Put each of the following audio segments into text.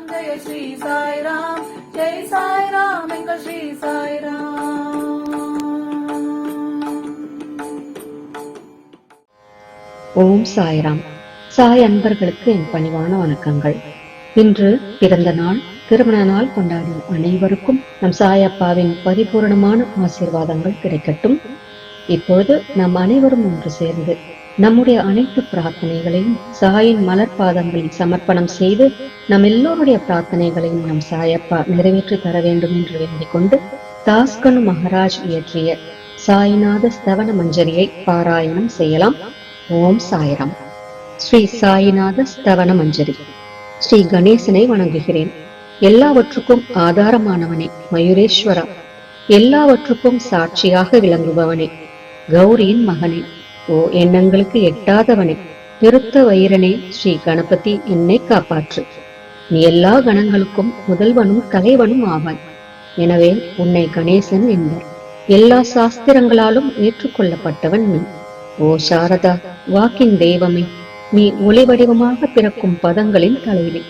ஜெய ஸ்ரீ சாய்ராம், ஜெய் சாய்ராம், எங்கள் ஸ்ரீ சாய்ராம். ஓம் சாய்ராம். சாய் அன்பர்களுக்கு என் பணிவான வணக்கங்கள். இன்று பிறந்த நாள், திருமண நாள் கொண்டாடும் அனைவருக்கும் நம் சாயப்பாவின் பரிபூர்ணமான ஆசீர்வாதங்கள் கிடைக்கட்டும். இப்பொழுது நம் அனைவரும் ஒன்று சேர்ந்து நம்முடைய அனைத்து பிரார்த்தனைகளையும் சாயின் மலர் பாதங்களில் சமர்ப்பணம் செய்து நம் எல்லோருடைய பிரார்த்தனைகளையும் நம் சாயப்பா நிறைவேற்றி தர வேண்டும் என்று வேண்டிக் கொண்டு தாஸ்கனு மகாராஜ் இயற்றிய சாய்நாத ஸ்தவன மஞ்சரியை பாராயணம் செய்யலாம். ஓம் சாய்ராம். ஸ்ரீ சாய்நாத ஸ்தவன மஞ்சரி. ஸ்ரீ கணேசனை வணங்குகிறேன். எல்லாவற்றுக்கும் ஆதாரமானவனே மயூரேஸ்வரா, எல்லாவற்றுக்கும் சாட்சியாக விளங்குபவனே, கௌரியின் மகனே, ஓ எண்ணங்களுக்கு எட்டாதவனே, பெருத்த வைரனே, ஸ்ரீ கணபதி என்னை காப்பாற்று. நீ எல்லா கணங்களுக்கும் முதல்வனும் தலைவனும் ஆவாய். எனவே உன்னை கணேசன் என்பர். எல்லா சாஸ்திரங்களாலும் ஏற்றுக்கொள்ளப்பட்டவன் நீ. ஓ சாரதா, வாக்கின் தெய்வமே, நீ ஒளி வடிவமாக பிறக்கும் பதங்களின் தலைவி.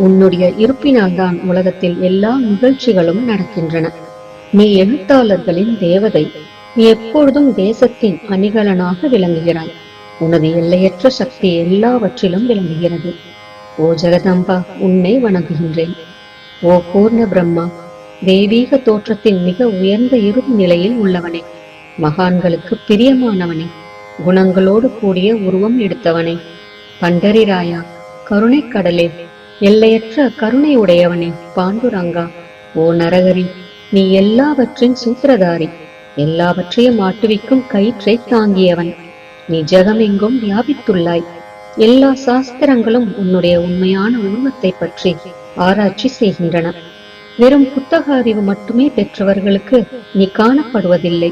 உன்னுடைய இருப்பினால்தான் உலகத்தில் எல்லா நிகழ்ச்சிகளும் நடக்கின்றன. நீ எழுத்தாளர்களின் தேவதை. நீ எப்பொழுதும் தேசத்தின் அணிகலனாக விளங்குகிறாய். உனது எல்லையற்ற சக்தி எல்லாவற்றிலும் விளங்குகிறது. ஓ ஜெகதம்பா, உன்னை வணங்குகின்றேன். ஓ பூர்ண பிரம்மா, தெய்வீக தோற்றத்தின் மிக உயர்ந்த இறுதி நிலையில் உள்ளவனே, மகான்களுக்கு பிரியமானவனே, குணங்களோடு கூடிய உருவம் எடுத்தவனே, பண்டரிராயா, கருணை கடலே, எல்லையற்ற கருணை உடையவனே, பாண்டுரங்கா, ஓ நரகரி, நீ எல்லாவற்றின் சூத்திரதாரி, எல்லாவற்றையும் ஆட்டுவிக்கும் கயிற்றை தாங்கியவன். நீ ஜெகமெங்கும் வியாபித்துள்ளாய். எல்லா சாஸ்திரங்களும் உன்னுடைய உண்மையான உருவத்தை பற்றி ஆராய்ச்சி செய்கின்றன. வெறும் புத்தக அறிவு மட்டுமே பெற்றவர்களுக்கு நீ காணப்படுவதில்லை.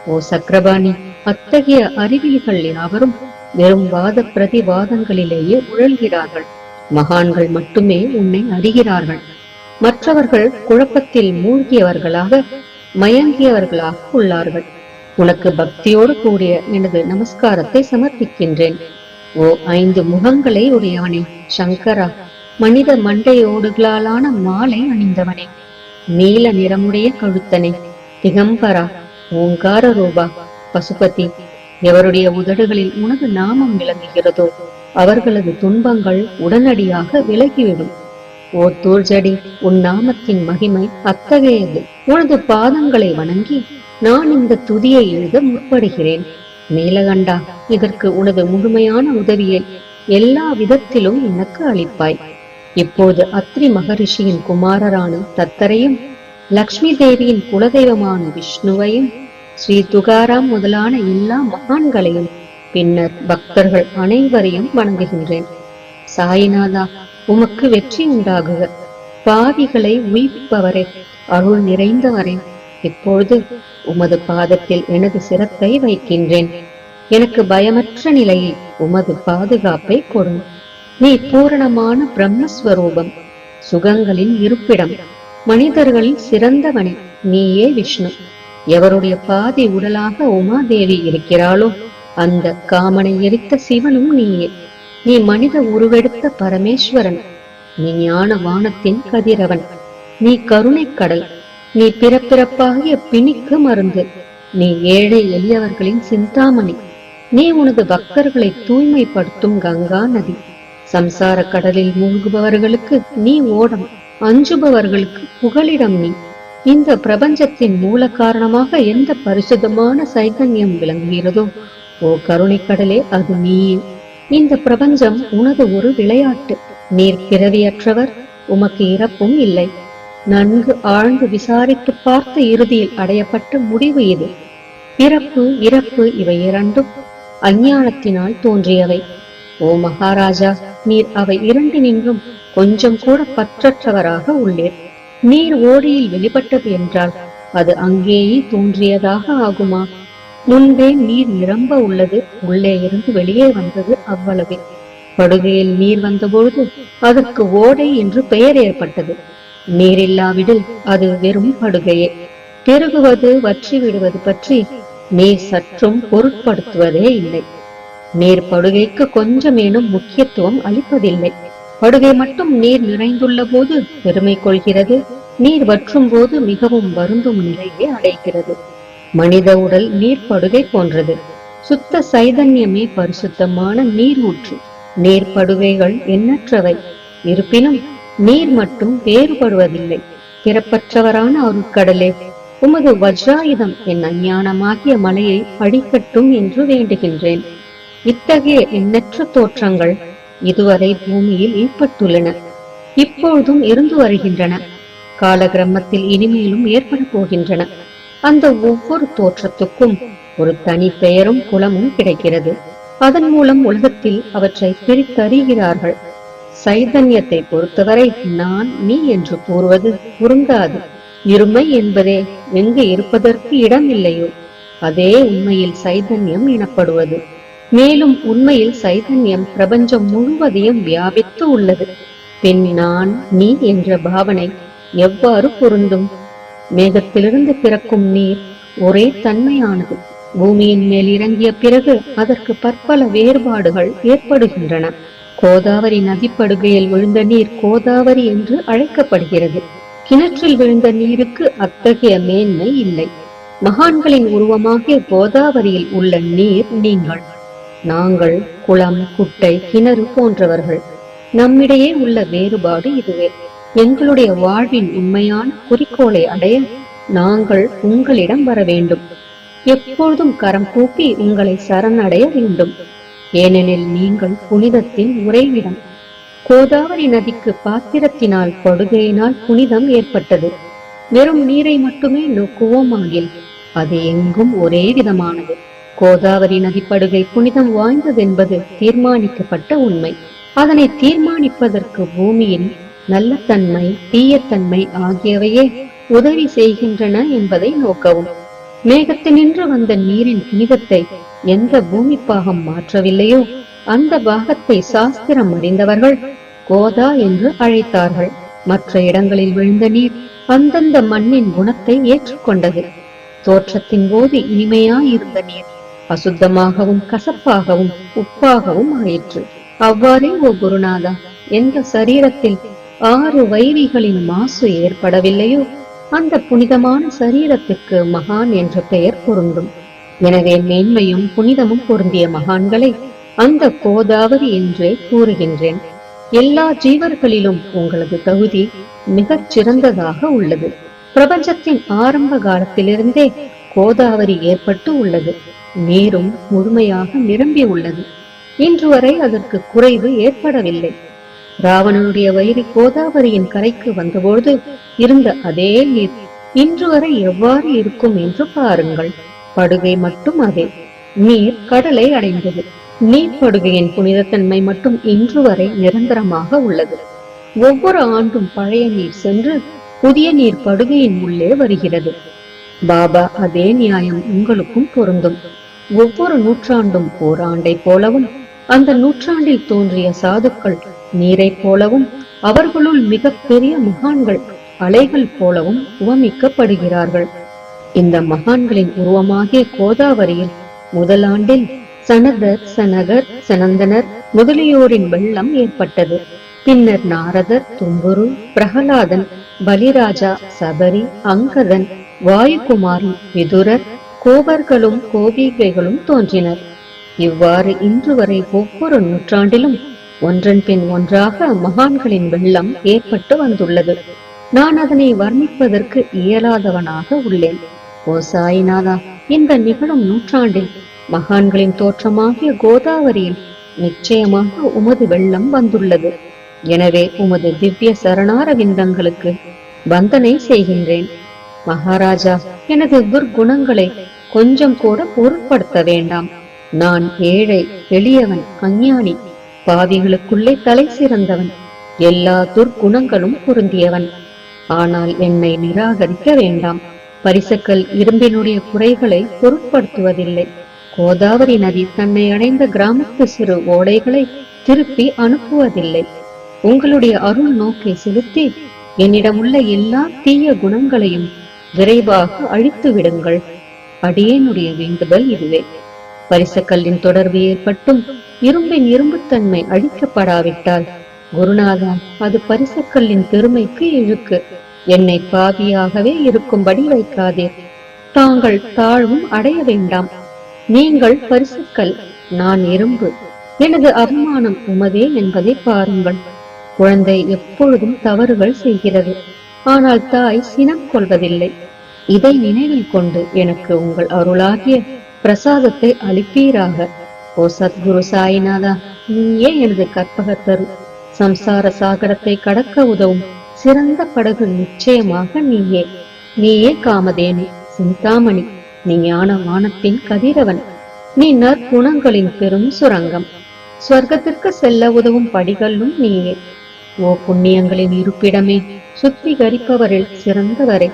ஓ சக்கரபாணி, அத்தகைய அறிவிலிகள் யாவரும் வெறும் வாத பிரதிவாதங்களிலேயே உழல்கிறார்கள். மகான்கள் மட்டுமே உன்னை அறிகிறார்கள். மற்றவர்கள் குழப்பத்தில் மூழ்கியவர்களாக மயங்கியவர்களாக உள்ளார்கள். உனக்கு பக்தியோடு கூடிய எனது நமஸ்காரத்தை சமர்ப்பிக்கின்றேன். ஓ 5 முகங்களை உடையவனே, சங்கரா, மனித மண்டையோடுகளாலான மாலை அணிந்தவனே, நீல நிறமுடைய கழுத்தனே, திகம்பரா, ஓங்கார ரூபா, பசுபதி, எவருடைய உதடுகளில் உனது நாமம் விளங்குகிறதோ அவர்களது துன்பங்கள் உடனடியாக விலகிவிடும். ஓ தூர்ஜடி, உன் நாமத்தின் மகிமை அத்தகையது. உனது பாதங்களை வணங்கி நான் இந்த துதியை எழுத முற்படுகிறேன். நீலகண்டா, இதற்கு உனது முழுமையான உதவியை எல்லா விதத்திலும் எனக்கு அளிப்பாய். இப்போது அத்ரி மகரிஷியின் குமாரரான தத்தரையும், லக்ஷ்மி தேவியின் குலதெய்வமான விஷ்ணுவையும், ஸ்ரீ துகாராம் முதலான எல்லா மகான்களையும், பின்னர் பக்தர்கள் அனைவரையும் வணங்குகின்றேன். சாயிநாதா, உமக்கு வெற்றி உண்டாகுக. பாவிகளை உயிர்ப்பவரே, அருள் நிறைந்தவரே, இப்பொழுது உமது பாதத்தில் எனது சிரத்தை வைக்கின்றேன். எனக்கு பயமற்ற நிலையில் உமது பாதுகாப்பை கொடு. நீ பூரணமான பிரம்மஸ்வரூபம், சுகங்களின் இருப்பிடம், மனிதர்களில் சிறந்தவனே, நீயே விஷ்ணு. எவருடைய பாதி உடலாக உமாதேவி இருக்கிறாளோ அந்த காமனை எரித்த சிவனும் நீயே. நீ மனித உருவெடுத்த பரமேஸ்வரன். நீ ஞான வானத்தின் கதிரவன். நீ கருணை கடல். நீ பிறப்பிறப்பாகிய பிணிக்கு மருந்து. நீ ஏழை எளியவர்களின் சிந்தாமணி. நீ உனது பக்தர்களை தூய்மைப்படுத்தும் கங்கா நதி. சம்சார கடலில் மூழ்குபவர்களுக்கு நீ ஓடம், அஞ்சுபவர்களுக்கு புகலிடம் நீ. இந்த பிரபஞ்சத்தின் மூல காரணமாக எந்த பரிசுத்தமான சைதன்யம் விளங்குகிறதோ ஓ கருணை கடலே, அது நீயே. இந்த பிரபஞ்சம் உனது ஒரு விளையாட்டு. நீர் பிறவியற்றவர், உமக்கு இறப்பும் இல்லை. நன்கு ஆழ்ந்து விசாரித்து பார்த்து இறுதியில் அடையப்பட்ட முடிவு இது. பிறப்பு இறப்பு இவை இரண்டும் அஞ்ஞானத்தினால் தோன்றியவை. ஓ மகாராஜா, நீர் அவை இரண்டினின்றும் கொஞ்சம் கூட பற்றற்றவராக உள்ளீர். நீர் ஓடியில் வெளிப்பட்டது என்றால் அது அங்கேயே தோன்றியதாக ஆகுமா? முன்பே நீர் நிரம்ப உள்ளது, உள்ளே இருந்து வெளியே வந்தது, அவ்வளவே. படுகையில் நீர் வந்தபொழுது அதற்கு ஓடை என்று பெயர் ஏற்பட்டது. நீரில்லாவிடில் அது வெறும் படுகையே. பெருகுவது வற்றி விடுவது பற்றி நீர் சற்றும் பொருட்படுத்துவதே இல்லை. நீர் படுகைக்கு கொஞ்சமேனும் முக்கியத்துவம் அளிப்பதில்லை. படுகை மட்டும் நீர் நிறைந்துள்ள போது பெருமை கொள்கிறது, நீர் வற்றும் போது மிகவும் வருந்தும் நிலையை அடைகிறது. மனித உடல் நீர் படுகை போன்றது. சுத்த சைதன்யமே பரிசுத்தமான நீர் ஊற்று. நீர் படுகைகள் எண்ணற்றவை. இருப்பினும் நீர் மட்டும் வேறுபடுவதில்லை. பிறப்பற்றவரான அருட்கடலே, உமது வஜ்ராயுதம் என் அஞ்ஞானமாகிய மலையை அடிக்கட்டும் என்று வேண்டுகின்றேன். இத்தகைய எண்ணற்ற தோற்றங்கள் இதுவரை பூமியில் ஏற்பட்டுள்ளன, இப்பொழுதும் இருந்து வருகின்றன, காலகிரமத்தில் இனிமேலும் ஏற்பட போகின்றன. அந்த ஒவ்வொரு தோற்றத்துக்கும் ஒரு தனி பெயரும் குலமும் கிடைக்கிறது. அதன் மூலம் உலகத்தில் அவற்றை பிரித்தறிகிறார்கள். சைதன்யத்தை பொறுத்தவரை நான் நீ என்று கூறுவது பொருந்தாது. இருமை என்பதே எங்கு இருப்பதற்கு இடம் இல்லையோ அதே உண்மையில் சைதன்யம் எனப்படுவது. மேலும் உண்மையில் சைதன்யம் பிரபஞ்சம் முழுவதையும் வியாபித்து உள்ளது. பின் நான் நீ என்ற பாவனை எவ்வாறு பொருந்தும்? மேகத்திலிருந்து பிறக்கும் நீர் ஒரே தன்மையானது. பூமியின் மேல் இறங்கிய பிறகு அதற்கு பற்பல வேறுபாடுகள் ஏற்படுகின்றன. கோதாவரி நதிப்படுகையில் விழுந்த நீர் கோதாவரி என்று அழைக்கப்படுகிறது. கிணற்றில் விழுந்த நீருக்கு அத்தகைய மேன்மை இல்லை. மகான்களின் உருவமாகிய கோதாவரியில் உள்ள நீர் நீங்கள். நாங்கள் குளம், குட்டை, கிணறு போன்றவர்கள். நம்மிடையே உள்ள வேறுபாடு இதுவே. எங்களுடைய வாழ்வின் உண்மையான குறிக்கோளை அடைய நாங்கள் உங்களிடம் வர வேண்டும். எப்பொழுதும் கரம் கூப்பி உங்களை சரணடைய வேண்டும். ஏனெனில் நீங்கள் புனிதத்தின் உறைவிடம். கோதாவரி நதிக்கு பாத்திரத்தினால் படுகையினால் புனிதம் ஏற்பட்டது. வெறும் நீரை மட்டுமே நோக்குவோமாகில் அது எங்கும் ஒரே விதமானது. கோதாவரி நதிப்படுகை புனிதம் வாய்ந்ததென்பது தீர்மானிக்கப்பட்ட உண்மை. அதனை தீர்மானிப்பதற்கு பூமியின் நல்ல தன்மை, தீயத்தன்மை ஆகியவையே உதவி செய்கின்றன என்பதை நோக்கவும். மேகத்தினின்று வந்த நீரின் புனிதத்தை எந்த பூமி பாகம் மாற்றவில்லையோ அந்த பாகத்தை சாஸ்திரம் அறிந்தவர்கள் கோதா என்று அழைத்தார்கள். மற்ற இடங்களில் விழுந்த நீர் அந்தந்த மண்ணின் குணத்தை ஏற்றுக்கொண்டது. தோற்றத்தின் போது இனிமையாயிருந்த நீர் அசுத்தமாகவும் கசப்பாகவும் உப்பாகவும் ஆயிற்று. அவ்வாறே ஓ குருநாதா, எந்த சரீரத்தில் 6 வைரிகளின் மாசு ஏற்படவில்லையோ அந்த புனிதமான சரீரத்துக்கு மகான் என்ற பெயர் பொருந்தும். எனவே மேன்மையும் புனிதமும் பொருந்திய மகான்களை அந்த கோதாவரி என்றே கூறுகின்றேன். எல்லா ஜீவர்களிலும் உங்களது தகுதி மிகச் சிறந்ததாக உள்ளது. பிரபஞ்சத்தின் ஆரம்ப காலத்திலிருந்தே கோதாவரி ஏற்பட்டு உள்ளது. நீரும் முழுமையாக நிரம்பி உள்ளது. இன்று வரை அதற்கு குறைவு ஏற்படவில்லை. ராவணனுடைய வயிறு கோதாவரியின் கரைக்கு வந்தபொழுது இருந்த அதே நீர் இன்று வரை எவ்வாறு இருக்கும் என்று பாருங்கள். படுகை மட்டும் அதே. நீர் கடலை அடைந்தது. நீர் படுகையின் புனிதத்தன்மை மட்டும் இன்று வரை நிரந்தரமாக உள்ளது. ஒவ்வொரு ஆண்டும் பழைய நீர் சென்று புதிய நீர் படுகையின் உள்ளே வருகிறது. பாபா அதே நியாயம் உங்களுக்கும் பொருந்தும். ஒவ்வொரு நூற்றாண்டும் ஓராண்டை போலவும் அந்த நூற்றாண்டில் தோன்றிய சாதுக்கள் நீரை போலவும் அவர்களுள் மிக பெரிய மகான்கள் அலைகள் போலவும் உவமிக்கப்படுகிறார்கள். இந்த மகான்களின் உருவமாகிய கோதாவரியில் முதல் ஆண்டில் சனதர், சனகர், சனந்தனர் முதலியோரின் வெள்ளம் ஏற்பட்டது. பின்னர் நாரதர், தும்புரு, பிரகலாதன், பலிராஜா, சபரி, அங்கதன், வாயுகுமாரி, விதுரர், கோபர்களும் கோபிகைகளும் தோன்றினர். இவ்வாறு இன்று வரை ஒவ்வொரு நூற்றாண்டிலும் ஒன்றன் பின் ஒன்றாக மகான்களின் வெள்ளம் ஏற்பட்டு வந்துள்ளது. நான் அதனை வர்ணிப்பதற்கு இயலாதவனாக உள்ளேன். ஓ சாயிநாதா, இந்த நிகழும் நூற்றாண்டில் மகான்களின் தோற்றமாகிய கோதாவரியில் நிச்சயமாக உமது வெள்ளம் வந்துள்ளது. எனவே உமது திவ்ய சரணார விந்தங்களுக்கு வந்தனை செய்கின்றேன். மகாராஜா, எனது துர்குணங்களை கொஞ்சம் கூட பொருட்படுத்த வேண்டாம். நான் ஏழை, எளியவன், அஞ்ஞானி, பாவிகளுக்குள்ளே தலை சிறந்தவன், எல்லா துர்குணங்களும் பொருந்தியவன். ஆனால் என்னை நிராகரிக்க வேண்டாம். பரிசக்கள் இரும்பினுடைய குறைகளை பொருட்படுத்துவதில்லை. கோதாவரி நதி தன்னை அடைந்த கிராமத்து சிறு ஓடைகளை திருப்பி அனுப்புவதில்லை. உங்களுடைய அருள் நோக்கை செலுத்தி என்னிடமுள்ள எல்லா தீய குணங்களையும் விரைவாக அழித்து விடுங்கள். அடியேனுடைய வேண்டுதல் இதுவே. பரிசக்கல்லின் தொடர்பு ஏற்பட்டும் இரும்பின் இரும்புத்தன்மை அழிக்கப்படாவிட்டால் குருநாதா, அது பரிசக்கல்லின் பெருமைக்கு இழுக்கு. என்னை பாவியாகவே இருக்கும்படி வைக்காதீர். தாங்கள் தாழ்வும் அடைய வேண்டாம். நீங்கள் பரிசுக்கல், நான் இரும்பு. எனது அவமானம் உமதே என்பதை பாருங்கள். குழந்தை எப்பொழுதும் தவறுகள் செய்கிறது, ஆனால் தாய் சினம் கொள்வதில்லை. இதை நினைவில் கொண்டு எனக்கு உங்கள் அருளாகிய பிரசாதத்தை அளிப்பீராக. ஓ சத்குரு சாய்நாதா, நீயே எனது கற்பகத்தரு. சம்சார சாகரத்தை கடக்க உதவும் சிறந்த படகு நிச்சயமாக நீயே. நீயே காமதேனு, சிந்தாமணி. நீ ஞான வானத்தின் கதிரவன். நீ நற்குணங்களின் பெரும் சுரங்கம். ஸ்வர்க்கத்திற்கு செல்ல உதவும் படிகளும் நீயே. ஓ புண்ணியங்களின் இருப்பிடமே, சுத்திகரிப்பவரில் சிறந்தவரே.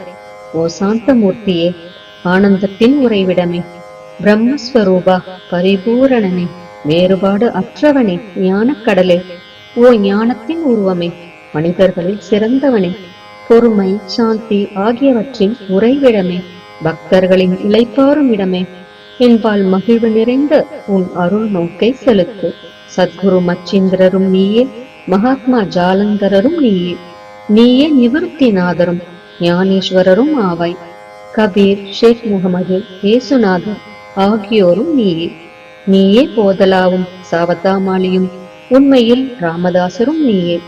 ஓ சாந்தமூர்த்தியே, ஆனந்தத்தின் உறைவிடமே. பிரம்மஸ்வரூபா, பரிபூரணனே, வேறுபாடு அற்றவனே, ஞானக்கடலே. ஓ ஞானத்தின் உருவமே, மனிதர்களில் சிறந்தவனே. பொறுமை, சாந்தி ஆகியவற்றின் உறைவிடமே, பக்தர்களின் இளைப்பாறும் இடமே. என்பால் மகிழ்வு நிறைந்த உன் அருள் நோக்கை செலுத்து. சத்குரு மச்சிந்திரரும் நீயே, மகாத்மா ஜாலந்தரரும் நீயே. நீயே நிவர்த்திநாதரும் ஞானேஸ்வரரும் ஆவாய். கபீர், ஷேக் முகமது, ஏசுநாதர் ஆகியோரும் நீயே. நீயே போதலாவும் சாவதாமாலியும், உண்மையில் ராமதாசரும் நீயே.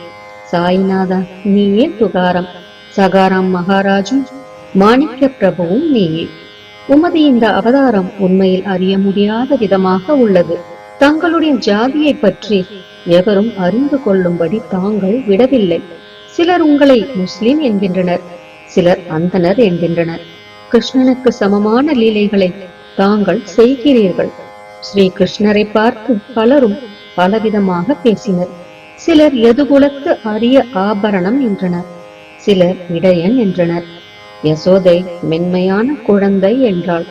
சாய்நாதா, நீயே துகாரம், சகாராம் மகாராஜும் மாணிக்க பிரபுவும் நீயே. உமது இந்த அவதாரம் உண்மையில் அறிய முடியாத விதமாக உள்ளது. தங்களுடைய ஜாதியை பற்றி எவரும் அறிந்து கொள்ளும்படி தாங்கள் விடவில்லை. சிலர் உங்களை முஸ்லிம் என்கின்றனர், சிலர் அந்தனர் என்கின்றனர். கிருஷ்ணனுக்கு சமமான லீலைகளை தாங்கள் செய்கிறீர்கள். ஸ்ரீ கிருஷ்ணரை பார்த்து பலரும் பலவிதமாக பேசினர். சிலர் எதுகுலத்து அரிய ஆபரணம் என்றனர், சிலர் இடையன் என்றனர். யசோதை மென்மையான குழந்தை என்றாள்.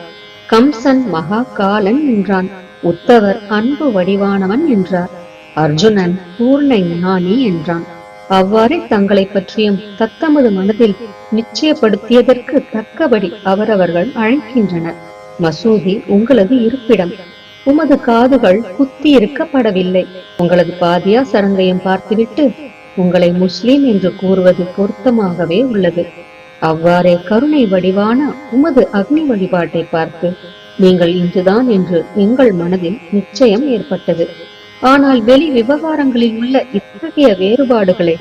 கம்சன் மகா காலன் என்றான். உத்தவர் அன்பு வடிவானவன் என்றார். அர்ஜுனன் பூர்ண ஞானி என்றான். அவ்வாறே தங்களை பற்றியும் தத்தமது மனதில் நிச்சயப்படுத்தியதற்கு தக்கபடி அவரவர்கள் அழைக்கின்றனர். மசூதி உங்களது இருப்பிடம். உமது காதுகள் குத்தி இருக்கப்படவில்லை. உங்களது பாதியா சரங்கையும் பார்த்துவிட்டு உங்களை முஸ்லிம் என்று கூறுவது பொருத்தமாகவே உள்ளது. அவ்வாறே கருணை வடிவான உமது அக்னி வழிபாட்டை பார்த்து நீங்கள் இன்றுதான் என்று எங்கள் மனதில் நிச்சயம் ஏற்பட்டது. ஆனால் வெளி விவகாரங்களில் உள்ள இத்தகைய வேறுபாடுகளை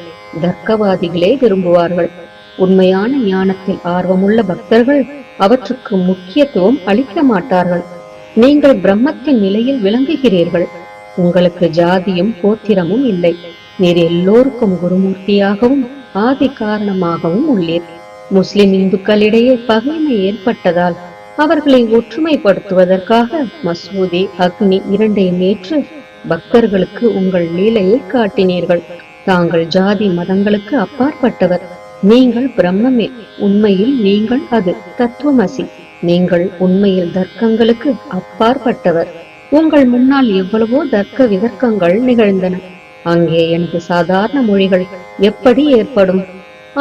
தர்க்கவாதிகளே விரும்புவார்கள். உண்மையான ஞானத்தில் ஆர்வமுள்ள பக்தர்கள் அவற்றுக்கு முக்கியத்துவம் அளிக்க மாட்டார்கள். நீங்கள் பிரம்மத்தின் நிலையில் விளங்குகிறீர்கள். உங்களுக்கு ஜாதியும் கோத்திரமும் இல்லை. நீர் எல்லோருக்கும் குருமூர்த்தியாகவும் ஆதி காரணமாகவும் உள்ளீர். முஸ்லிம் இந்துக்களிடையே பகைமை ஏற்பட்டதால் அவர்களை ஒற்றுமைப்படுத்துவதற்காக மசூதி, அக்னி இரண்டையும் ஏற்று பக்தர்களுக்கு உங்கள் லீலையை காட்டினீர்கள். தாங்கள் ஜாதி மதங்களுக்கு அப்பாற்பட்டவர். நீங்கள் பிரம்மமே. உண்மையில் நீங்கள் அது தத்துவமசி. நீங்கள் உண்மையில் தர்க்கங்களுக்கு அப்பாற்பட்டவர். உங்கள் முன்னால் எவ்வளவோ தர்க்க விதர்க்கங்கள் நிகழ்ந்தன. அங்கே எனக்கு சாதாரண மொழிகள் எப்படி ஏற்படும்?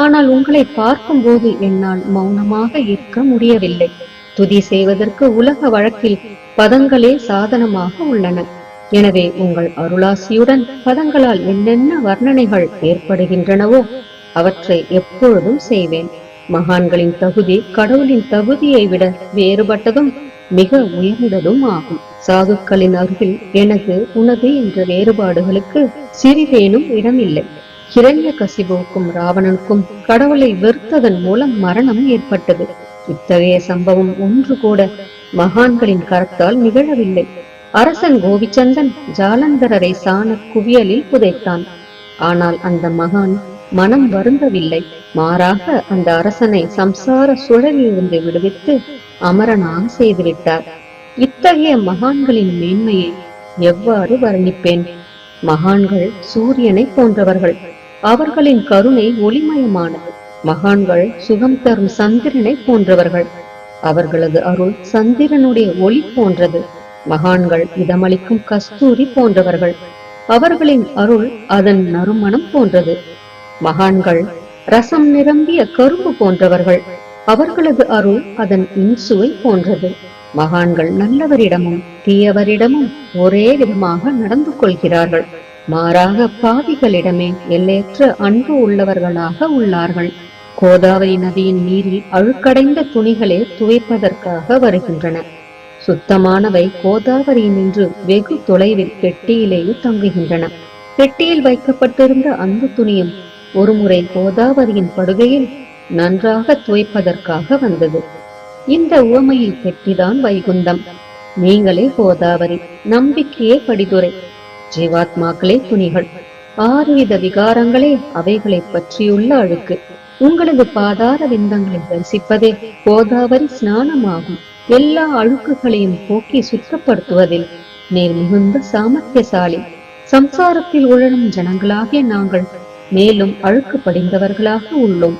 ஆனால் உங்களை பார்க்கும் போது என்னால் மௌனமாக இருக்க முடியவில்லை. துதி செய்வதற்கு உலக வழக்கில் பதங்களே சாதனமாக உள்ளன. எனவே உங்கள் அருளாசியுடன் பதங்களால் என்னென்ன வர்ணனைகள் ஏற்படுகின்றனவோ அவற்றை எப்பொழுதும் செய்வேன். மகான்களின் தகுதி கடவுளின் தகுதியை விட வேறுபட்டதும் மிக உயர்ந்ததும் ஆகும். சாதுக்களின் அருகில் எனது உனது என்ற வேறுபாடுகளுக்கு சிறிதேனும் இடமில்லை. ஹிரண்ய கசிபுவுக்கும் ராவணனுக்கும் கடவுளை வெறுத்ததன் மூலம் மரணம் ஏற்பட்டது. இத்தகைய சம்பவம் ஒன்று கூட மகான்களின் கரத்தால் நிகழவில்லை. அரசன் கோவிச்சந்தன் ஜாலந்தரரை சாண குவியலில் புதைத்தான். ஆனால் அந்த மகான் மனம் வருந்தவில்லை. மாறாக அந்த அரசனை சம்சார சுழலிலிருந்து விடுவித்து அமரனாக செய்துவிட்டார். இத்தகைய மகான்களின் மேன்மையை எவ்வாறு வர்ணிப்பேன்? மகான்கள் சூரியனை போன்றவர்கள். அவர்களின் கருணை ஒளிமயமானது. மகான்கள் சுகம் தரும் சந்திரனை போன்றவர்கள். அவர்களது அருள் சந்திரனுடைய ஒளி போன்றது. மகான்கள் இதமளிக்கும் கஸ்தூரி போன்றவர்கள். அவர்களின் அருள் அதன் நறுமணம் போன்றது. மகான்கள் ரசம் நிரம்பிய கரும்பு போன்றவர்கள். அவர்களது அருள் அதன் இன்சுவை போன்றது. மகான்கள் நல்லவரிடமும் தீயவரிடமும் ஒரே விதமாக நடந்து கொள்கிறார்கள். மாறாக பாவிகளிடமே எல்லையற்ற அன்பு உள்ளவர்களாக உள்ளார்கள். கோதாவரி நதியின் நீரில் அழுக்கடைந்த துணிகளே துவைப்பதற்காக வருகின்றன. சுத்தமானவை கோதாவரியினின்று வெகு தொலைவில் பெட்டியிலேயே தங்குகின்றன. பெட்டியில் வைக்கப்பட்டிருந்த அந்த துணியும் ஒருமுறை கோதாவரியின் படுகையில் நன்றாக துவைப்பதற்காக வந்தது. இந்த உவமையில் பெட்டிதான் வைகுந்தம். நீங்களே கோதாவரி, நம்பிக்கையே படிதுரை, ஜீவாத்மாக்களே துணிகள். 6 வித விகாரங்களே அவைகளை பற்றியுள்ள அழுக்கு. உங்களது பாதார விந்தங்களை தரிசிப்பதே கோதாவரி ஸ்நானமாகும். எல்லா அழுக்குகளையும் போக்கி சுத்தப்படுத்துவதில் நீர் மிகுந்த சாமர்த்தியசாலி. சம்சாரத்தில் உழலும் ஜனங்களாகிய நாங்கள் மேலும் அழுக்கு படிந்தவர்களாக உள்ளோம்.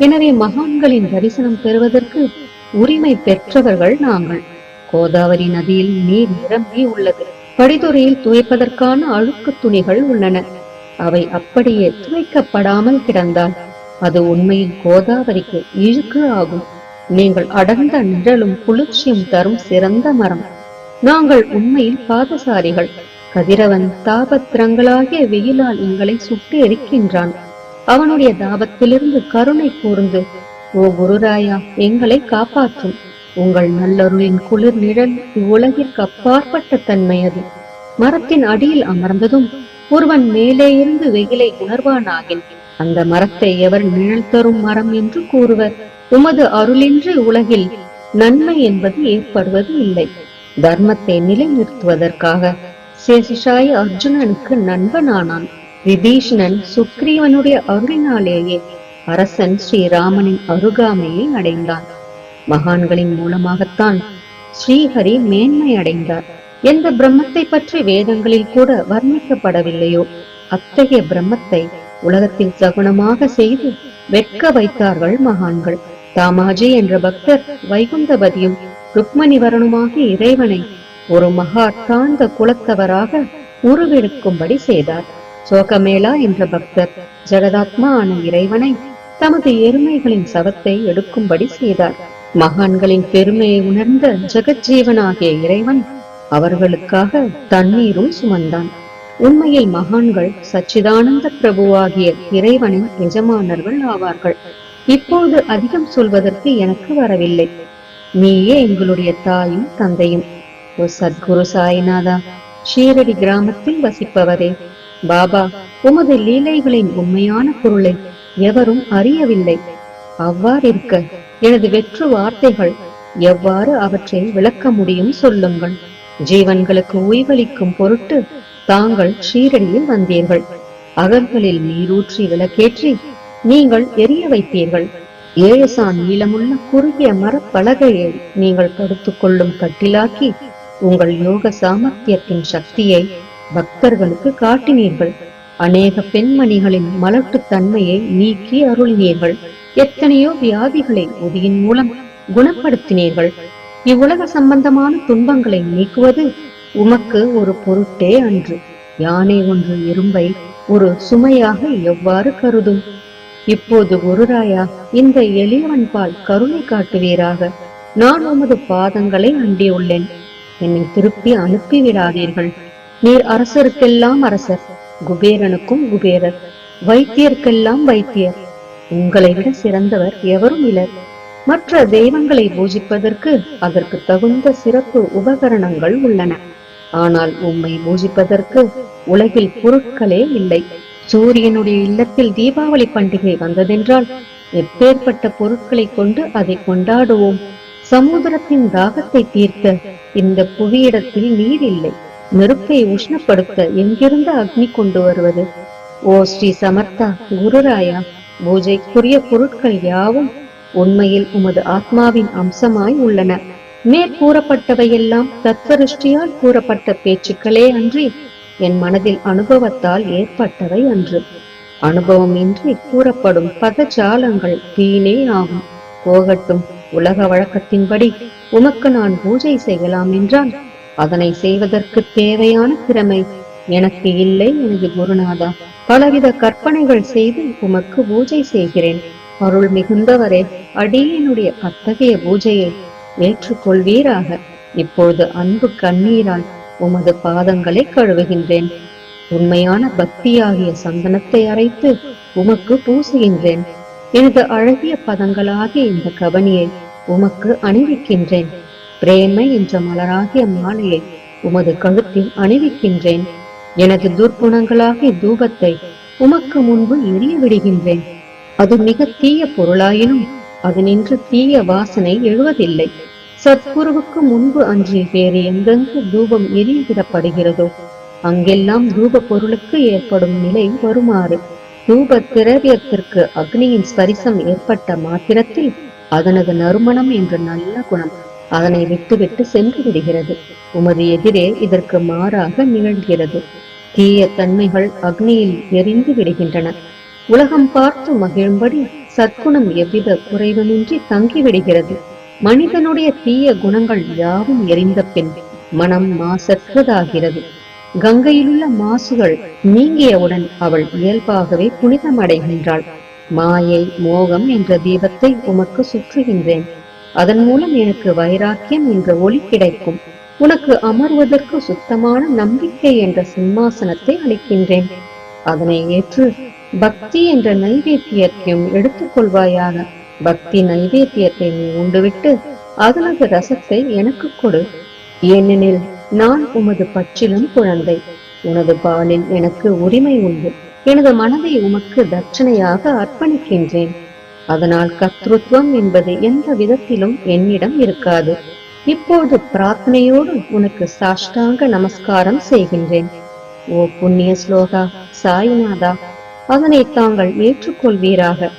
எனவே மகான்களின் தரிசனம் பெறுவதற்கு உரிமை பெற்றவர்கள் நாங்கள். கோதாவரி நதியில் நீர் நிரம்பி உள்ளது. படிதுறையில் துவைப்பதற்கான அழுக்கு துணிகள் உள்ளன. அவை அப்படியே துவைக்கப்படாமல் கிடந்தால் அது உண்மையில் கோதாவரிக்கு இழுக்கு ஆகும். நீங்கள் அடர்ந்த நிழலும் குளிர்ச்சியும் தரும் சிறந்த மரம். நாங்கள் உண்மையில் பாதசாரிகள். கதிரவன் தாபத்திரங்களாகிய வெயிலால் எங்களை சுட்டு எரிக்கின்றான். அவனுடைய தாபத்திலிருந்து கருணை கூர்ந்து, ஓ குருராயா, எங்களை காப்பாற்றும். உங்கள் நல்லருளின் குளிர் நிழல் இவ்வுலகிற்கு அப்பாற்பட்ட தன்மை அது. மரத்தின் அடியில் அமர்ந்ததும் ஒருவன் மேலே இருந்து வெயிலை உணர்வானாகின் அந்த மரத்தை எவர் நிழல் தரும் மரம் என்று கூறுவர். உமது அருளின்றி உலகில் நன்மை என்பது ஏற்படுவது இல்லை. தர்மத்தை நிலைநிறுத்துவதற்காக சேஷசாயி அர்ஜுனனுக்கு நண்பனானான். விபீஷணன் சுக்ரீவனுடைய அருளினாலேயே அரசன் ஸ்ரீராமனின் அருகாமையை அடைந்தான். மகான்களின் மூலமாகத்தான் ஸ்ரீஹரி மேன்மை அடைந்தார். எந்த பிரம்மத்தை பற்றி வேதங்களில் கூட வர்ணிக்கப்படவில்லையோ அத்தகைய பிரம்மத்தை உலகத்தில் சகுனமாக செய்து வெட்க வைத்தார்கள் மகான்கள். தாமாஜி என்ற பக்தர் வைகுந்தபதியும் ருக்மணிவரனுமாகிய இறைவனை ஒரு மகா தாழ்ந்த குலத்தவராக உருவெடுக்கும்படி செய்தார். சோகமேளா என்ற பக்தர் ஜெகதாத்மா ஆன இறைவனை தமது எருமைகளின் சவத்தை எடுக்கும்படி செய்தார். மகான்களின் பெருமையை உணர்ந்த ஜெகஜீவனாகிய இறைவன் அவர்களுக்காக தண்ணீரும் சுமந்தான். உண்மையில் மகான்கள் சச்சிதானந்த பிரபுவாகிய இறைவனின் எஜமானர்கள் ஆவார்கள். இப்போது அதிகம் சொல்வதற்கு எனக்கு வரவில்லை. நீயே எங்களுடைய தாயும் தந்தையும். ஓ சத்குரு சாய்நாதா, ஷீரடி கிராமத்தில் வசிப்பவரே, பாபா, உமது லீலைகளின் உண்மையான பொருளை எவரும் அறியவில்லை. அவ்வாறிருக்க எனது வெற்று வார்த்தைகள் எவ்வாறு அவற்றை விளக்க முடியும் சொல்லுங்கள். ஜீவன்களுக்கு ஓய்வளிக்கும் பொருட்டு தாங்கள் ஷீரடியில் வந்தீர்கள். அகல்களில் நீரூற்றி விளக்கேற்றி நீங்கள் எரிய வைத்தீர்கள். 7 சான் நீளமுள்ள குறுகிய மரப்பலகையை நீங்கள் படுத்துக் கொள்ளும் கட்டிலாக்கி உங்கள் யோக சாமர்த்தியத்தின் சக்தியை பக்தர்களுக்கு காட்டினீர்கள். அநேக பெண்மணிகளின் மலட்டு தன்மையை நீக்கி அருளினீர்கள். எத்தனையோ வியாதிகளை ஒதியின் மூலம் குணப்படுத்தினீர்கள். இவ்வுலக சம்பந்தமான துன்பங்களை நீக்குவது உமக்கு ஒரு பொருட்டே அன்று. யானை ஒன்று இரும்பை ஒரு சுமையாக எவ்வாறு கருதும்? இப்போது குருராயா, இந்த எளியவன் பால் கருணை காட்டுவீராக. நான் உமது பாதங்களை அண்டியுள்ளேன். என்னை திருப்பி அனுப்பிவிடாதீர்கள். நீர் அரசருக்கெல்லாம் அரசர், குபேரனுக்கும் குபேரர், வைத்தியருக்கெல்லாம் வைத்தியர். உங்களை விட சிறந்தவர் எவரும் இலர். மற்ற தெய்வங்களை பூஜிப்பதற்கு அதற்கு தகுந்த சிறப்பு உபகரணங்கள் உள்ளன. ஆனால் உம்மை பூஜிப்பதற்கு உலகில் பொருட்களே இல்லை. சூரியனுடைய இல்லத்தில் தீபாவளி பண்டிகை வந்ததென்றால் எப்பேற்பட்ட பொருட்களை கொண்டு அதை கொண்டாடுவோம். சமுத்திரத்தின் தாகத்தை தீர்க்க இந்த புவியிடத்தில் நீர் இல்லை. நெருப்பை உஷ்ணப்படுத்த எங்கிருந்து அக்னி கொண்டு வருவது? ஓ ஸ்ரீ சமர்த்தா குருராயா, பூஜைக்குரிய பொருட்கள் யாவும் உண்மையில் உமது ஆத்மாவின் அம்சமாய் உள்ளன. மேற்கூறப்பட்டவையெல்லாம் தத்வருஷ்டியால் கூறப்பட்ட பேச்சுக்களே அன்றி என் மனதில் அனுபவத்தால் ஏற்பட்டவை அன்று. அனுபவம் இன்றி கூறப்படும் பதஜாலங்கள் வீணே ஆகும். போகட்டும், உலக வழக்கத்தின்படி உமக்கு நான் பூஜை செய்யலாம் என்றால் அதனை செய்வதற்கு தேவையான திறமை எனக்கு இல்லை எனது குருநாதா. பலவித கற்பனைகள் செய்து உமக்கு பூஜை செய்கிறேன். அருள் மிகுந்தவரே, அடியனுடைய அத்தகைய பூஜையை ஏற்றுக்கொள்வீராக. இப்பொழுது அன்பு கண்ணீரால் உமது பாதங்களை கழுவுகின்றேன். உண்மையான பக்தியாகிய சந்தனத்தை அரைத்து உமக்கு பூசுகின்றேன். எனது அழகிய பதங்களாகிய இந்த கவனியை உமக்கு அணிவிக்கின்றேன். பிரேமை என்ற மலராகிய மாலையை உமது கழுத்தில் அணிவிக்கின்றேன். எனது துர்க்குணங்களாகிய தூபத்தை உமக்கு முன்பு எரிய விடுகின்றேன். அது மிக தீய பொருளாயினும் அதனின்று தீய வாசனை எழுவதில்லை. சத்குருவுக்கு முன்பு அன்றி வேறு எங்கெங்கு தூபம் எரியவிடப்படுகிறதோ அங்கெல்லாம் தூப பொருளுக்கு ஏற்படும் நிலை வருமாறு தூப திரவியத்திற்கு அக்னியின் ஸ்பரிசம் ஏற்பட்ட மாத்திரத்தில் அதனது நறுமணம் என்ற நல்ல குணம் அதனை விட்டுவிட்டு சென்று விடுகிறது. உமது எதிரே இதற்கு மாறாக நிகழ்கிறது. தீய தன்மைகள் அக்னியில் எரிந்து விடுகின்றன. உலகம் பார்த்து மகிழும்படி சத்குணம் எவ்வித குறைவுமின்றி தங்கிவிடுகிறது. மனிதனுடைய தீய குணங்கள் யாவும் எரிந்த பின் மனம் மாசற்றதாகிறது. கங்கையிலுள்ள மாசுகள் நீங்கியவுடன் அவள் இயல்பாகவே புனிதமடைகின்றாள். மாயை மோகம் என்ற தீபத்தை உமக்கு சுற்றுகின்றேன். அதன் மூலம் எனக்கு வைராக்கியம் என்ற ஒளி கிடைக்கும். உனக்கு அமர்வதற்கு சுத்தமான நம்பிக்கை என்ற சிம்மாசனத்தை அளிக்கின்றேன். அதனை ஏற்று பக்தி என்ற நைவேத்தியத்தையும் எடுத்துக்கொள்வாயாக. பக்தி நைவேத்தியத்தை நீ உண்டுவிட்டு அதனது ரசத்தை எனக்கு கொடு. ஏனெனில் நான் உமது பச்சிலும் குழந்தை. உனது பாலில் எனக்கு உரிமை உண்டு. எனது மனதை உமக்கு தட்சணையாக அர்ப்பணிக்கின்றேன். அதனால் கர்த்தத்துவம் என்பது எந்த விதத்திலும் என்னிடம் இருக்காது. இப்போது பிரார்த்தனையோடு உனக்கு சாஷ்டாங்க நமஸ்காரம் செய்கின்றேன். ஓ புண்ணிய ஸ்லோகா சாய்நாதா, அதனை தாங்கள் ஏற்றுக்கொள்வீராக.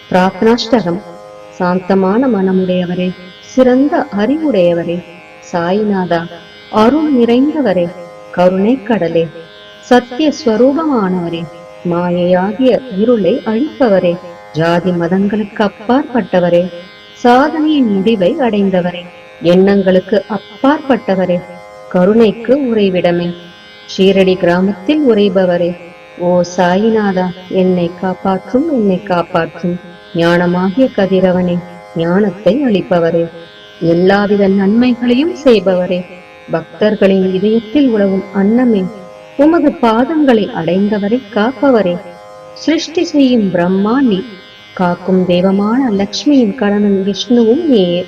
பிரார்த்தனாஷ்டகம். சாந்தமான மனமுடையவரே, சிறந்த அறிவுடையவரே, சாய்நாதா, அருள் நிறைந்தவரே, கருணை கடலே, சத்திய ஸ்வரூபமானவரே, மாயையாகிய இருளை அழிப்பவரே, ஜாதி மதங்களுக்கு அப்பாற்பட்டவரே, சாதனையின் முடிவை அடைந்தவரே, எண்ணங்களுக்கு அப்பாற்பட்டவரே, கருணைக்கு உறைவிடமே, ஷீரடி கிராமத்தில் உறைபவரே, ஓ சாயிநாதா, என்னை காப்பாற்றும், என்னை காப்பாற்றும். ஞானமாகிய கதிரவனே, ஞானத்தை அளிப்பவரே, எல்லாவித நன்மைகளையும் செய்பவரே, பக்தர்களின் இதயத்தில் உலவும் அன்னமே, உமது பாதங்களை அடைந்தவரை காப்பவரே, சிருஷ்டி செய்யும் பிரம்மா நீ, காக்கும் தெய்வமான லட்சுமியின் கணவன் விஷ்ணுவும் நீயே,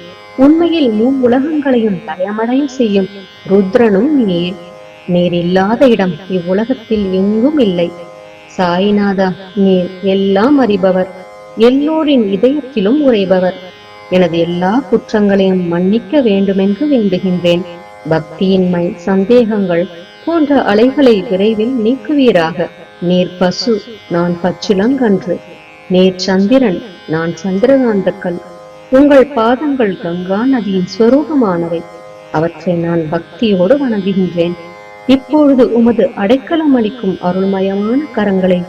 உண்மையில் உலகங்களையும் லயமடைய செய்யும் ருத்ரனும் நீயே. நீர் இல்லாத இடம் இவ்வுலகத்தில் எங்கும் இல்லை. சாய்நாதா, நீர் எல்லாம் அறிபவர், எல்லோரின் இதயத்திலும் உறைபவர். எனது எல்லா குற்றங்களையும் மன்னிக்க வேண்டுமென்று வேண்டுகின்றேன். பக்தியின்மை, சந்தேகங்கள் போன்ற அலைகளை விரைவில் நீக்குவீராக. நீர் பசு, நான் பச்சிலங்கன்று. நீர் சந்திரன், நான் சந்திரகாந்தக்கல். உங்கள் பாதங்கள் கங்கா நதியின் ஸ்வரூபமானவை. அவற்றை நான் பக்தியோடு வணங்குகின்றேன். இப்பொழுது உமது அடைக்கலம் அளிக்கும் அருள்மயமான கரங்களை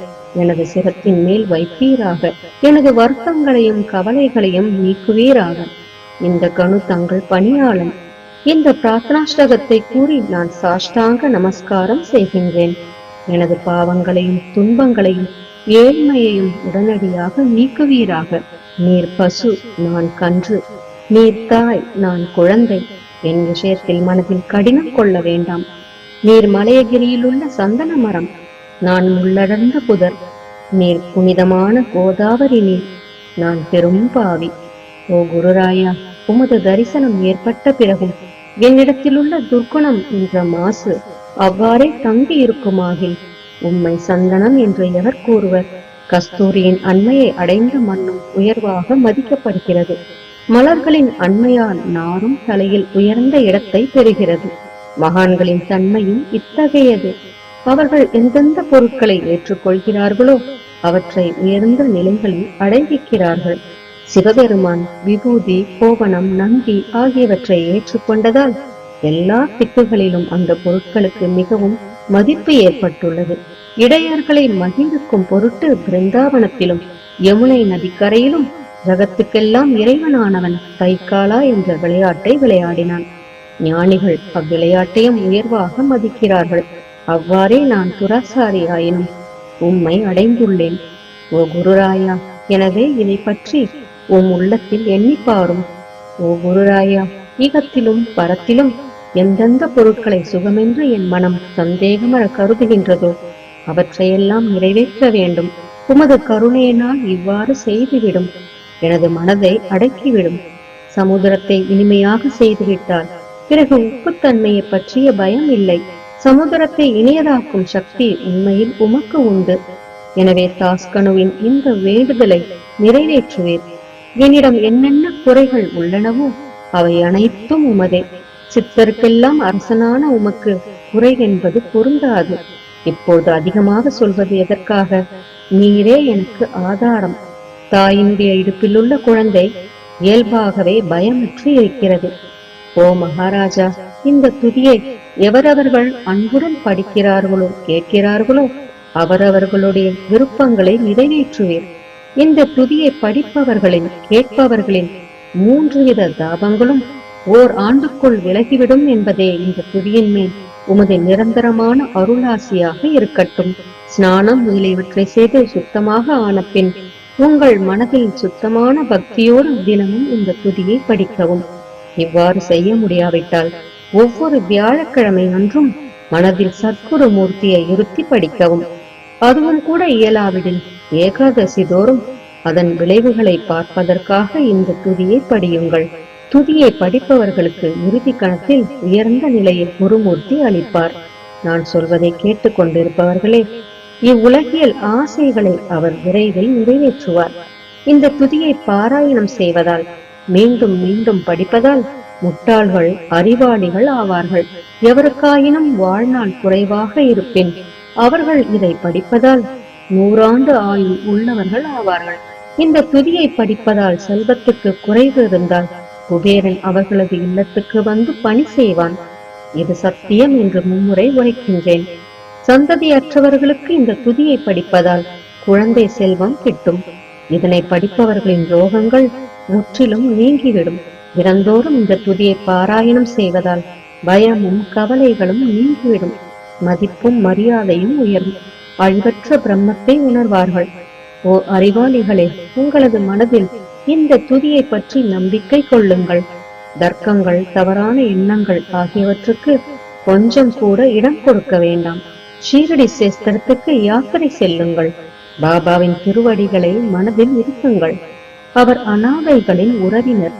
எனது சிரத்தின் மேல் வைப்பீராக. எனது வருத்தங்களையும் கவலைகளையும் நீக்குவீராக. இந்த கணு தங்கள் பணியாளன். இந்த பிரார்த்தனாஷ்டகத்தை கூறி நான் சாஷ்டாங்க நமஸ்காரம் செய்கின்றேன். எனது பாவங்களையும் துன்பங்களையும் ஏழ்மையையும் உடனடியாக நீக்குவீராக. நீர் பசு, நான் கன்று. நீர் தாய், நான் குழந்தை. என் விஷயத்தில் மனதில் கடினம் கொள்ள வேண்டாம். நீர் மலையகிரியில் உள்ள சந்தன மரம், நான் முள்ளடர்ந்த புதர். நீர் புனிதமான கோதாவரி நீர், நான் பெரும் பாவி. ஓ குருராயா, உமது தரிசனம் ஏற்பட்ட பிறகும் என்னிடத்திலுள்ள துர்க்குணம் என்ற மாசு அவ்வாறே தங்கி இருக்குமாகில் உம்மை சந்தனம் என்று எவர் கூறுவர்? கஸ்தூரியின் அண்மையை அடைந்த மண்ணும் உயர்வாக மதிக்கப்படுகிறது. மலர்களின் அண்மையால் நாரும் தலையில் உயர்ந்த இடத்தை பெறுகிறது. மகான்களின் தன்மையும் இத்தகையது. அவர்கள் எந்தெந்த பொருட்களை ஏற்றுக்கொள்கிறார்களோ அவற்றை உயர்ந்த நிலைகளில் அடைவிக்கிறார்கள். சிவபெருமான் விபூதி, கோவணம், நந்தி ஆகியவற்றை ஏற்றுக்கொண்டதால் எல்லா திக்குகளிலும் அந்த பொருட்களுக்கு மிகவும் மதிப்பு ஏற்பட்டுள்ளது. இடையர்களை மகிழ்விக்கும் பொருட்டு பிருந்தாவனத்திலும் யமுனை நதிக்கரையிலும் ஜகத்துக்கெல்லாம் இறைவனானவன் தைக்காலா என்ற விளையாட்டை விளையாடினான். ஞானிகள் அவ்விளையாட்டையும் உயர்வாக மதிக்கிறார்கள். அவ்வாறே நான் துராசாரி ஆயினும் உம்மை அடைந்துள்ளேன். ஓ குருராயா, எனவே இதை பற்றி உம் உள்ளத்தில் எண்ணிப்பாரும். ஓ குருராயா, ஈகத்திலும் பரத்திலும் எந்தெந்த பொருட்களை சுகமென்று என் மனம் சந்தேகமர கருதுகின்றதோ அவற்றையெல்லாம் நிறைவேற்ற வேண்டும். உமது கருணையினால் இவ்வாறு செய்துவிடும். எனது மனதை அடக்கிவிடும். சமுத்திரத்தை இனிமையாக செய்துவிட்டால் பிறகு உப்புத்தன்மையை பற்றிய பயம் இல்லை. சமுத்திரத்தை இனியதாக்கும் சக்தி உண்மையில் உமக்கு உண்டு. எனவே தாஸ்கனுவின் இந்த வேண்டுதலை நிறைவேற்றுவேன். என்னிடம் என்னென்ன குறைகள் உள்ளனவோ அவை அனைத்தும் உமதே. சித்தருக்கெல்லாம் அரசனான உமக்கு குறை என்பது பொருந்தாது. இப்போது அதிகமாக சொல்வது எதற்காக? நீரே எனக்கு ஆதாரம். தாயினுடைய இடுப்பிலுள்ள குழந்தை இயல்பாகவே பயமற்று இருக்கிறது. ஓ மகாராஜா, இந்த துதியை எவரவர்கள் அன்புடன் படிக்கிறார்களோ கேட்கிறார்களோ அவரவர்களுடைய விருப்பங்களை நிறைவேற்றுவேர். இந்த துதியை படிப்பவர்களின் கேட்பவர்களின் 3 வித தாபங்களும் ஓர் ஆண்டுக்குள் விலகிவிடும் என்பதே இந்த துதியின் மேல் உமது நிரந்தரமான அருளாசியாக இருக்கட்டும். ஸ்நானம் முதலியவற்றை செய்து சுத்தமாக ஆன பின் உங்கள் மனதில் சுத்தமான பக்தியோடு தினமும் இந்த துதியை படிக்கவும். இவ்வாறு செய்ய முடியாவிட்டால் ஒவ்வொரு வியாழக்கிழமை அன்றும் மனதில் சத்குரு மூர்த்தியை இருத்தி படிக்கவும். அதுவும் கூட இயலாவிடில் ஏகாதசி தோறும் அதன் விளைவுகளை பார்ப்பதற்காக இந்த துதியை படியுங்கள். துதியை படிப்பவர்களுக்கு இறுதி கணத்தில் உயர்ந்த நிலையில் குருமூர்த்தி அளிப்பார். நான் சொல்வதை கேட்டுக் கொண்டிருப்பவர்களே, இவ்வுலகியல் ஆசைகளை அவர் விரைவில் நிறைவேற்றுவார். இந்த துதியை பாராயணம் செய்வதால், மீண்டும் மீண்டும் படிப்பதால் முட்டாள்கள் அறிவாளிகள் ஆவார்கள். எவருக்காயினும் வாழ்நாள் குறைவாக இருப்பின் அவர்கள் இதை படிப்பதால் 100 ஆண்டு ஆயுள் உள்ளவர்கள் ஆவார்கள். இந்த துதியை படிப்பதால் செல்வத்துக்கு குறைவு இருந்தால் குபேரன் அவர்களது இல்லத்துக்கு வந்து பணி செய்வான். இது சத்தியம் என்று மும்முறை உரைக்கின்றேன். சந்ததியற்றவர்களுக்கு இந்த துதியை படிப்பதால் குழந்தை செல்வம் கிட்டும். இதனை படிப்பவர்களின் ரோகங்கள் முற்றிலும் நீங்கிவிடும். தினந்தோறும் இந்த துதியை பாராயணம் செய்வதால் பயமும் கவலைகளும் நீங்கிவிடும். மதிப்பும் மரியாதையும் உயரும். அழிவற்ற பிரம்மத்தை உணர்வார்கள். ஓ அறிவாளிகளே, உங்களது மனதில் இந்த துதியை பற்றி நம்பிக்கை கொள்ளுங்கள். தர்க்கங்கள், தவறான எண்ணங்கள் ஆகியவற்றுக்கு கொஞ்சம் கூட இடம் கொடுக்க வேண்டாம். ஷீரடி சேஸ்திரத்துக்கு யாத்திரை செல்லுங்கள். பாபாவின் திருவடிகளை மனதில் இருக்குங்கள். அவர் அனாதைகளின் உறவினர்.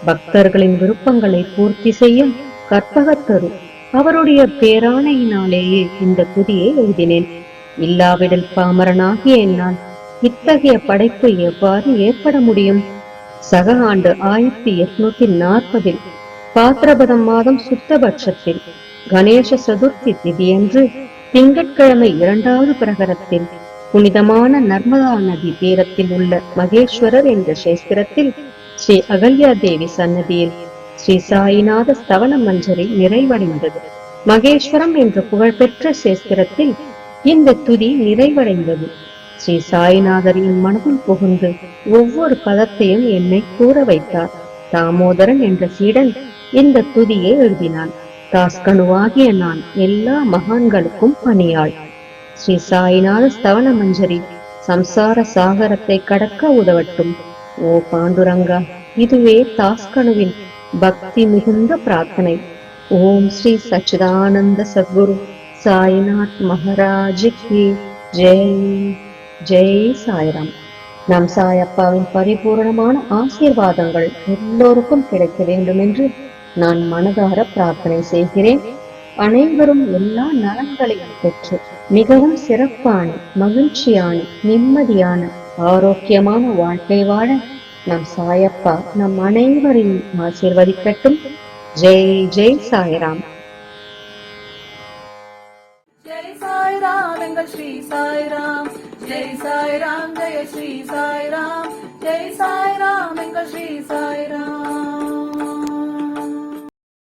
பக்தர்களின் விருப்பங்களை பூர்த்தி செய்யும் கற்பகத்தரு. அவருடைய பேராணையினாலேயே இந்த துதியை எழுதினேன். இல்லாவிடில் பாமரனாகிய என்னால் இத்தகைய படைப்பு எவ்வாறு ஏற்பட முடியும்? சக ஆண்டு 1840 பாத்திரபதம் மாதம் சுத்தபட்சத்தில் கணேச சதுர்த்தி திதியன்று திங்கட்கிழமை 2வது பிரகரத்தில் புனிதமான நர்மதா நதி தீரத்தில் உள்ள மகேஸ்வரர் என்ற சேஸ்திரத்தில் ஸ்ரீ அகல்யா தேவி சன்னதியில் ஸ்ரீ சாயிநாத ஸ்தவன மஞ்சரி நிறைவடைந்தது. மகேஸ்வரம் என்ற புகழ்பெற்ற சேஸ்திரத்தில் இந்த துதி நிறைவடைந்தது. ஸ்ரீ சாயிநாதர் என் மனதில் புகுந்து ஒவ்வொரு பதத்தையும் என்னை கூற வைத்தார். தாமோதரன் என்ற சீடன் இந்த துதியை எழுதினான். தாஸ்கனுவாகிய நான் எல்லா மகான்களுக்கும் பணியாள். ஸ்ரீ சாயிநாத ஸ்தவன மஞ்சரி சம்சார சாகரத்தை கடக்க உதவட்டும். ஓ பாண்டுரங்கா, இதுவே தாஸ்கனுவின் பக்தி மிகுந்த பிரார்த்தனை. ஓம் ஸ்ரீ சச்சிதானந்த சத்குரு சாய்நாத் மகாராஜுக்கு ஜெய். ஜெய் சாய்ராம். நம் சாயப்பாவின் பரிபூரணமான ஆசீர்வாதங்கள் எல்லோருக்கும் கிடைக்க வேண்டும் என்று நான் மனதார பிரார்த்தனை செய்கிறேன். அனைவரும் எல்லா நலன்களையும் பெற்று மிகவும் சிறப்பான, மகிழ்ச்சியான, நிம்மதியான, ஆரோக்கியமான வாழ்க்கை வாழ நம் சாயப்பா நம் அனைவரையும் ஆசீர்வதிக்கட்டும். ஜெய் ஜெய் சாய்ராம். ஜெய் சாய்ராம், எங்கள் ஸ்ரீ சாய்ராம். ஜெய் சாய்ராம், ஜெய ஸ்ரீ சாய்ராம்.